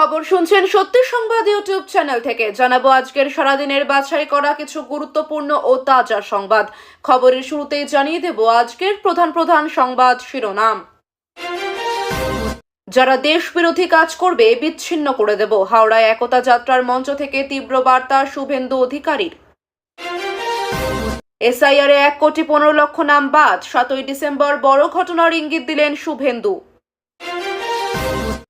খবর শুনছেন সত্যি সংবাদ ইউটিউব চ্যানেল থেকে। জানাবো আজকের সারাদিনের বাছাই করা কিছু গুরুত্বপূর্ণ ও তাজা সংবাদ। খবরের শুরুতেই জানিয়ে দেব আজকের প্রধান সংবাদ শিরোনাম। যারা দেশ বিরোধী কাজ করবে বিচ্ছিন্ন করে দেব, হাওড়ায় একতা যাত্রার মঞ্চ থেকে তীব্র বার্তা শুভেন্দু অধিকারীর। এসআইআরে 1,15,00,000 নাম বাদ, 7ই ডিসেম্বর বড় ঘটনার ইঙ্গিত দিলেন শুভেন্দু।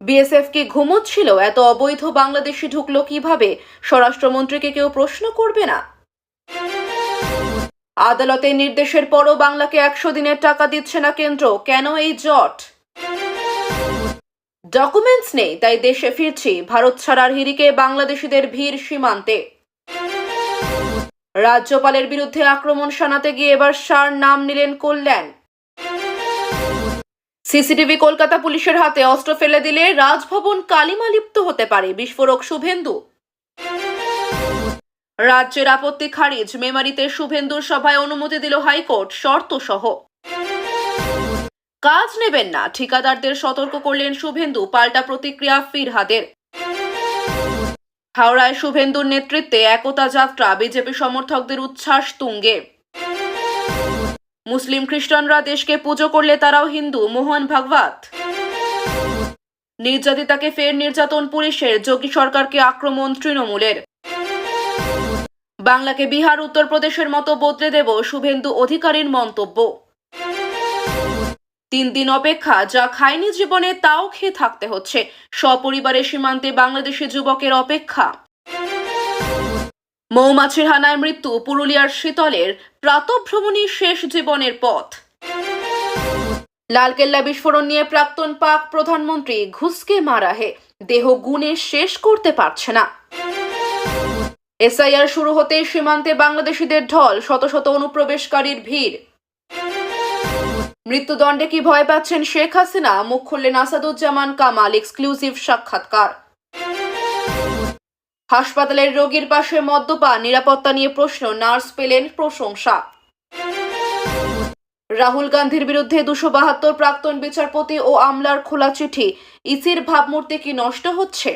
বিএসএফ কি ঘুমোচ্ছিল? এত অবৈধ বাংলাদেশি ঢুকলো কিভাবে? স্বরাষ্ট্রমন্ত্রীকে কেউ প্রশ্ন করবে না। আদালতের নির্দেশের পরও বাংলাকে 100 দিনের টাকা দিচ্ছে না কেন্দ্র, কেন এই জট? ডকুমেন্টস নেই তাই দেশে ফিরছি, ভারত ছাড়ার হিড়িকে বাংলাদেশিদের ভিড় সীমান্তে। রাজ্যপালের বিরুদ্ধে আক্রমণ শানাতে গিয়ে এবার সার নাম নিলেন কল্যাণ। সিসিটিভি কলকাতা পুলিশের হাতে অস্ত্র ফেলে দিলে রাজভবন কালিমা লিপ্ত হতে পারে, বিস্ফোরক শুভেন্দু। রাজ্যের আপত্তি খারিজ, মেমারিতে শুভেন্দুর সভায় অনুমতি দিল হাইকোর্ট শর্ত সহ। কাজ নেবেন না, ঠিকাদারদের সতর্ক করলেন শুভেন্দু, পাল্টা প্রতিক্রিয়া ফিরহাদের। হাওড়ায় শুভেন্দুর নেতৃত্বে একতা যাত্রা, বিজেপি সমর্থকদের উচ্ছ্বাস তুঙ্গে। মুসলিম খ্রিস্টানরা দেশকে পুজো করলে তারাও হিন্দু, মোহন ভাগবত। নির্যাতিতাকে ফের নির্যাতন পুলিশের, যোগী সরকারকে আক্রমণ তৃণমূলের। বাংলাকে বিহার উত্তরপ্রদেশের মতো বদলে দেব, শুভেন্দু অধিকারীর মন্তব্য। 3 দিন অপেক্ষা, যা খায়নি জীবনে তাও খেয়ে থাকতে হচ্ছে, সপরিবারে সীমান্তে বাংলাদেশি যুবকের অপেক্ষা। মৌমাছির হানায় মৃত্যু, পুরুলিয়ার শীতলের, প্রাতঃভ্রমণী শেষ জীবনের পথ। লালকেল্লা বিস্ফোরণ নিয়ে প্রাক্তন পাক প্রধানমন্ত্রী, ঘুষকে মারা হে, দেহ গুণে শেষ করতে পারছে না। এসআইআর শুরু হতে সীমান্তে বাংলাদেশিদের ঢল, শত শত অনুপ্রবেশকারীর ভিড়। মৃত্যুদণ্ডে কি ভয় পাচ্ছেন শেখ হাসিনা? মুখ খুললেন আসাদুজ্জামান কামাল, এক্সক্লুসিভ সাক্ষাৎকার। হাসপাতালের রোগীর পাশে মদ্যপান, নিরাপত্তা নিয়ে প্রশ্ন, নার্স পেলেন প্রশংসা। রাহুল গান্ধীর বিরুদ্ধে 272 প্রাক্তন বিচারপতি ও আমলার খোলা চিঠি, ইসির ভাবমূর্তি কি নষ্ট হচ্ছে?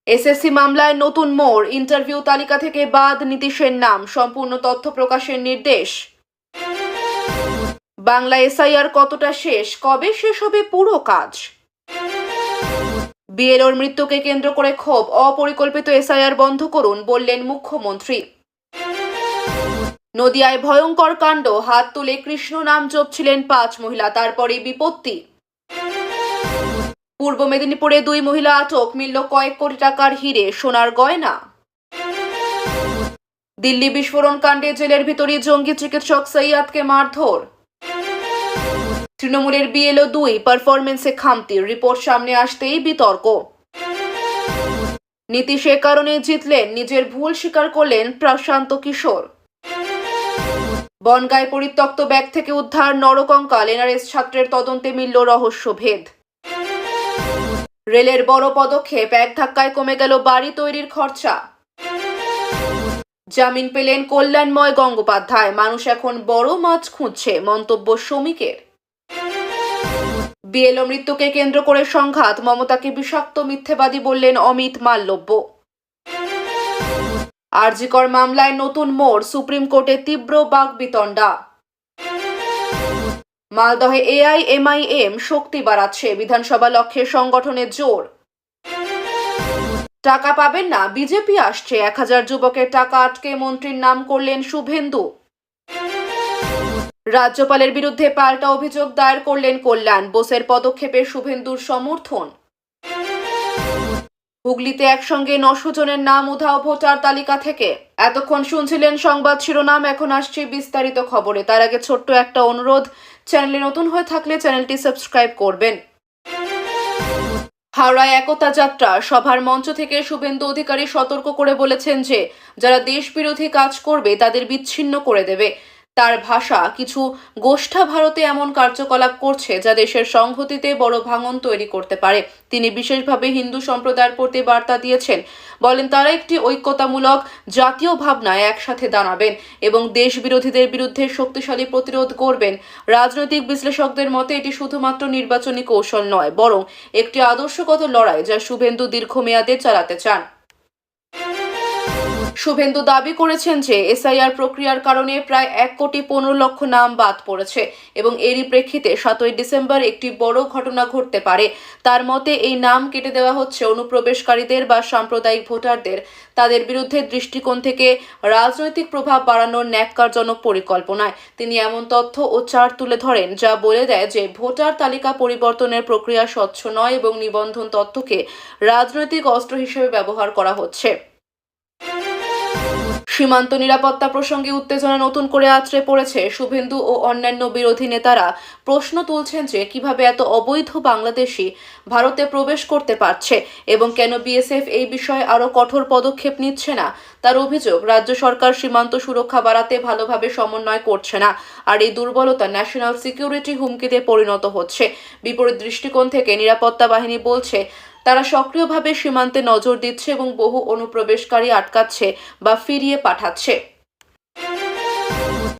এসএসসি মামলায় নতুন মোড়, ইন্টারভিউ তালিকা থেকে বাদ নীতিশের নাম, সম্পূর্ণ তথ্য প্রকাশের নির্দেশ। বাংলা এসআইআর কতটা শেষ, কবে শেষ হবে পুরো কাজ? বিএলওর মৃত্যুকে কেন্দ্র করে ক্ষোভ, অপরিকল্পিত এসআইআর বন্ধ করুন বললেন মুখ্যমন্ত্রী। নদিয়ায় ভয়ঙ্কর কাণ্ড, হাত তুলে কৃষ্ণ নাম জপছিলেন 5 মহিলা, তারপরে বিপত্তি। পূর্ব মেদিনীপুরে 2 মহিলা আটক, মিলল কয়েক কোটি টাকার হিরে, সোনার গয়না। দিল্লি বিস্ফোরণ কাণ্ডে জেলের ভিতরে জঙ্গি চিকিৎসক সৈয়াদকে মারধর। তৃণমূলের বিএলও 2 পারফরমেন্সে খামতি, রিপোর্ট সামনে আসতেই বিতর্ক। নীতিশ এ কারণে জিতলেন, নিজের ভুল স্বীকার করলেন প্রশান্ত কিশোর। বনগাঁয় পরিত্যক্ত ব্যাগ থেকে উদ্ধার নরকঙ্কাল, এনআরএস ছাত্রের তদন্তে মিলল রহস্যভেদ। রেলের বড় পদক্ষেপ, এক ধাক্কায় কমে গেল বাড়ি তৈরির খরচা। জামিন পেলেন কল্যাণময় গঙ্গোপাধ্যায়, মানুষ এখন বড় মাছ খুঁজছে, মন্তব্য শ্রমিকের। বিএলও মৃত্যুকে কেন্দ্র করে সংঘাত, মমতাকে বিষাক্ত মিথ্যেবাদী বললেন অমিত মাল্লব্য। আরজিকর মামলায় নতুন মোড়, সুপ্রিম কোর্টে তীব্র বাকবিতণ্ডা। মালদহে এআইএমআইএম শক্তি বাড়াচ্ছে, বিধানসভা লক্ষ্যে সংগঠনের জোর। টাকা পাবেন না, বিজেপি আসছে, 1000 যুবকের টাকা আটকে মন্ত্রীর নাম করলেন শুভেন্দু। রাজ্যপালের বিরুদ্ধে পাল্টা অভিযোগ দায়ের করলেন কল্যাণ, বোসের পদক্ষেপে শুভেন্দুর সমর্থন। হুগলিতে একসঙ্গে 900 জনের নাম উধাও ভোটার তালিকা থেকে। এতক্ষণ শুনছিলেন সংবাদ শিরোনাম, এখন আসছে বিস্তারিত খবরে। তার আগে ছোট্ট একটা অনুরোধ, চ্যানেলে নতুন হয়ে থাকলে চ্যানেলটি সাবস্ক্রাইব করবেন। হাওড়ায় একতা যাত্রা সভার মঞ্চ থেকে শুভেন্দু অধিকারী সতর্ক করে বলেছেন যে যারা দেশ বিরোধী কাজ করবে তাদের বিচ্ছিন্ন করে দেবে। তার ভাষা কিছু গোষ্ঠা ভারতে এমন কার্যকলাপ করছে যা দেশের সংহতিতে বড় ভাঙন তৈরি করতে পারে। তিনি বিশেষভাবে হিন্দু সম্প্রদায়ের প্রতি বার্তা দিয়েছেন, বলেন তারা একটি ঐক্যতামূলক জাতীয় ভাবনায় একসাথে দাঁড়াবেন এবং দেশ বিরোধীদের বিরুদ্ধে শক্তিশালী প্রতিরোধ করবেন। রাজনৈতিক বিশ্লেষকদের মতে এটি শুধুমাত্র নির্বাচনী কৌশল নয়, বরং একটি আদর্শগত লড়াই যা শুভেন্দু দীর্ঘমেয়াদে চালাতে চান। শুভেন্দু দাবি করেছেন যে এসআইআর প্রক্রিয়ার কারণে প্রায় 1,15,00,000 নাম বাদ পড়েছে এবং এরই প্রেক্ষিতে 7ই ডিসেম্বর একটি বড় ঘটনা ঘটতে পারে। তার মতে এই নাম কেটে দেওয়া হচ্ছে অনুপ্রবেশকারীদের বা সাম্প্রদায়িক ভোটারদের, তাদের বিরুদ্ধে দৃষ্টিকোণ থেকে রাজনৈতিক প্রভাব বাড়ানোর ন্যাক্কারজনক পরিকল্পনায়। তিনি এমন তথ্য ও চার্ট তুলে ধরেন যা বলে দেয় যে ভোটার তালিকা পরিবর্তনের প্রক্রিয়া স্বচ্ছ নয় এবং নিবন্ধন তথ্যকে রাজনৈতিক অস্ত্র হিসেবে ব্যবহার করা হচ্ছে। সীমান্ত নিরাপত্তা প্রসঙ্গে উত্তেজনা নতুন করে আছড়ে পড়েছে। শুভেন্দু ও অন্যান্য বিরোধী নেতারা প্রশ্ন তুলছেন যে কিভাবে এত অবৈধ বাংলাদেশি ভারতে প্রবেশ করতে পারছে এবং কেন বিএসএফ এই বিষয়ে আরও কঠোর পদক্ষেপ নিচ্ছে না। তার অভিযোগ, রাজ্য সরকার সীমান্ত সুরক্ষা বাড়াতে ভালোভাবে সমন্বয় করছে না, আর এই দুর্বলতা ন্যাশনাল সিকিউরিটি হুমকিতে পরিণত হচ্ছে। বিপরীত দৃষ্টিকোণ থেকে নিরাপত্তা বাহিনী বলছে তারা সক্রিয়ভাবে সীমান্তে নজর দিচ্ছে এবং বহু অনুপ্রবেশকারী আটকাচ্ছে বা ফিরিয়ে পাঠাচ্ছে।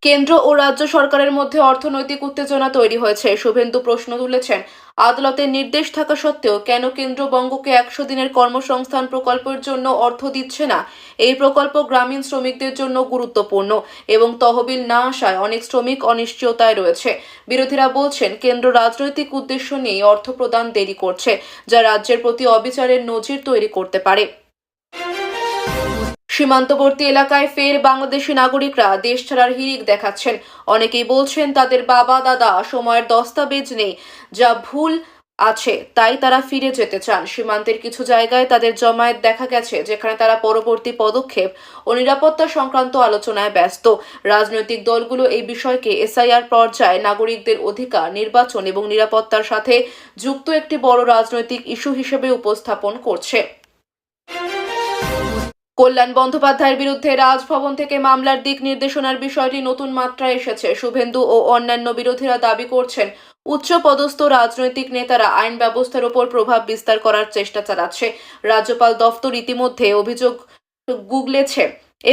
কেন্দ্র ও রাজ্য সরকারের মধ্যে অর্থনৈতিক উত্তেজনা তৈরি হয়েছে। শুভেন্দু প্রশ্ন তুলেছেন, আদালতের নির্দেশ থাকা সত্ত্বেও কেন কেন্দ্র বঙ্গকে 100 দিনের কর্মসংস্থান প্রকল্পের জন্য অর্থ দিচ্ছে না? এই প্রকল্প গ্রামীণ শ্রমিকদের জন্য গুরুত্বপূর্ণ এবং তহবিল না আসায় অনেক শ্রমিক অনিশ্চয়তায় রয়েছে। বিরোধীরা বলছেন কেন্দ্র রাজনৈতিক উদ্দেশ্য নিয়ে অর্থ প্রদান দেরি করছে, যা রাজ্যের প্রতি অবিচারের নজির তৈরি করতে পারে। সীমান্তবর্তী এলাকায় ফের বাংলাদেশি নাগরিকরা দেশ ছাড়ার হিড়িক দেখাচ্ছেন। অনেকেই বলছেন তাদের বাবা দাদা সময়ের দস্তাবেজ নেই, যা ভুল আছে, তাই তারা ফিরে যেতে চান। সীমান্তের কিছু জায়গায় তাদের জমায়েত দেখা গেছে, যেখানে তারা পরবর্তী পদক্ষেপ ও নিরাপত্তা সংক্রান্ত আলোচনায় ব্যস্ত। রাজনৈতিক দলগুলো এই বিষয়কে এসআইআর পর্যায়ে নাগরিকদের অধিকার, নির্বাচন এবং নিরাপত্তার সাথে যুক্ত একটি বড় রাজনৈতিক ইস্যু হিসেবে উপস্থাপন করছে। কল্যাণ বন্দ্যোপাধ্যায়ের বিরুদ্ধে রাজভবন থেকে মামলার দিক নির্দেশনার বিষয়টি নতুন মাত্রায় এসেছে। শুভেন্দু ও অন্যান্য বিরোধীরা দাবি করছেন উচ্চপদস্থ রাজনৈতিক নেতারা আইন ব্যবস্থার উপর প্রভাব বিস্তার করার চেষ্টা চালাচ্ছে। রাজ্যপাল দফতর ইতিমধ্যে অভিযোগ গুগলেছে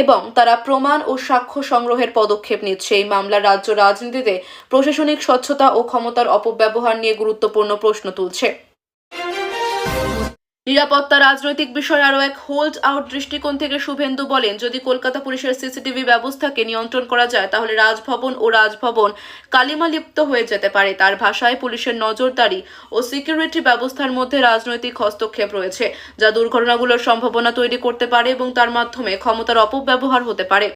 এবং তারা প্রমাণ ও সাক্ষ্য সংগ্রহের পদক্ষেপ নিচ্ছে। এই মামলা রাজ্য রাজনীতিতে প্রশাসনিক স্বচ্ছতা ও ক্ষমতার অপব্যবহার নিয়ে গুরুত্বপূর্ণ প্রশ্ন তুলছে। নিরাপত্তা রাজনৈতিক বিষয়ে আরও এক হোল্ড আউট দৃষ্টিকোণ থেকে শুভেন্দু বলেন, যদি কলকাতা পুলিশের সিসিটিভি ব্যবস্থাকে নিয়ন্ত্রণ করা যায় তাহলে রাজভবন কালিমালিপ্ত হয়ে যেতে পারে। তার ভাষায়, পুলিশের নজরদারি ও সিকিউরিটি ব্যবস্থার মধ্যে রাজনৈতিক হস্তক্ষেপ রয়েছে, যা দুর্ঘটনাগুলোর সম্ভাবনা তৈরি করতে পারে এবং তার মাধ্যমে ক্ষমতার অপব্যবহার হতে পারে।